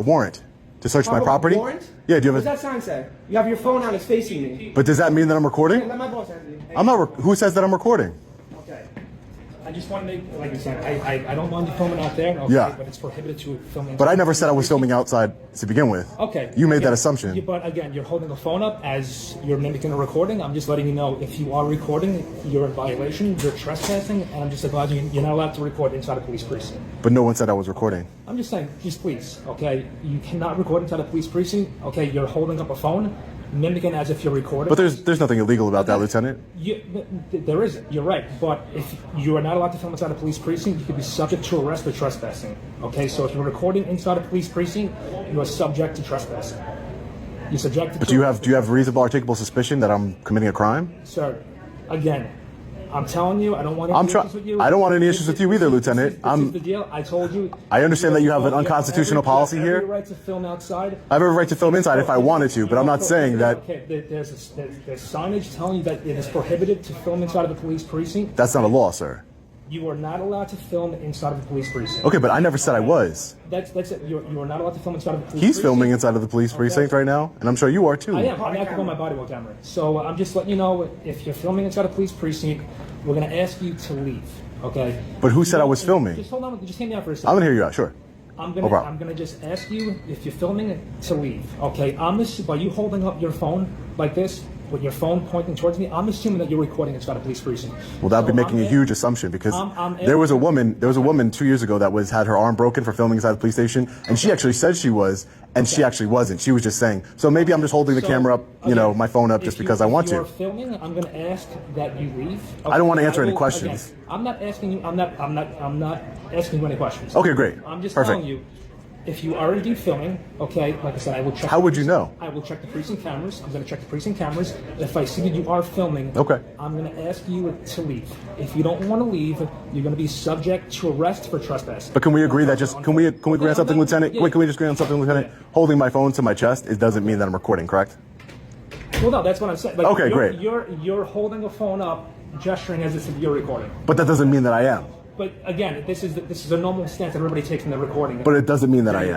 warrant to search my property. Warrant? Yeah, do you What have does that sign say? You have your phone out, it's facing me. But does that mean that I'm recording? Let my boss answer you. I'm not. Who says that I'm recording? Okay. I just want to make, like I said, I don't mind you filming out there, okay, Yeah. but it's prohibited to film. But I never said I was filming outside to begin with. Okay. You made Again, that assumption. But again, you're holding the phone up as you're mimicking a recording. I'm just letting you know if you are recording, you're in violation, you're trespassing, and I'm just advising you, you're not allowed to record inside a police precinct. But no one said I was recording. I'm just saying, just please, okay? You cannot record inside a police precinct, okay? You're holding up a phone, mimicking as if you're recording. But there's nothing illegal about that, Lieutenant. There isn't. You're right. But if you are not allowed to film inside a police precinct, you could be subject to arrest for trespassing. Okay, so if you're recording inside a police precinct, you are subject to trespassing. You're subject to. But do you have reasonable articulable suspicion that I'm committing a crime? Sir, again, I'm telling you, I don't want any issues with you. I don't want any issues with you either, Lieutenant. This is the deal. I told you. I understand that you have an unconstitutional policy here. You have every right to film outside. I have every right to film inside if I wanted to, but I'm not saying that. Okay, there's signage telling you that it is prohibited to film inside of a police precinct. That's not a law, sir. You are not allowed to film inside of a police precinct. Okay, but I never said I was. That's it. You are not allowed to film inside of a police precinct. He's filming inside of the police precinct right now, and I'm sure you are too. I am. I'm active on my body-worn camera. So I'm just letting you know, if you're filming inside a police precinct, we're going to ask you to leave. Okay? But who said I was filming? Just hold on. Just hear me out for a second. I'm gonna hear you out. Sure. I'm gonna just ask you, if you're filming, to leave. Okay? By you holding up your phone like this, with your phone pointing towards me, I'm assuming that you're recording inside a police precinct. Well, that'd be making a huge assumption because there was a woman 2 years ago that had her arm broken for filming inside the police station, and she actually said she was, and she actually wasn't. She was just saying. So maybe I'm just holding the camera up, my phone up just because I want to. If you're filming, I'm going to ask that you leave. Okay? I don't want to answer any questions. Again, I'm not asking you. I'm not asking you any questions. Okay, great. I'm just Perfect. telling you. If you are indeed filming, okay, like I said, I will check. How would you know? I will check the precinct cameras. I'm going to check the precinct cameras. If I see that you are filming, okay, I'm going to ask you to leave. If you don't want to leave, you're going to be subject to arrest for trespassing. But can we agree that can we agree on something, Lieutenant? Yeah. Wait, can we just agree on something, Lieutenant? Yeah. Holding my phone to my chest, it doesn't mean that I'm recording, correct? Well, no, that's what I'm saying. Like, okay, great. You're holding a phone up, gesturing as if you're recording. But that doesn't mean that I am. But again, this is a normal stance that everybody takes in the recording. But it doesn't mean that I am.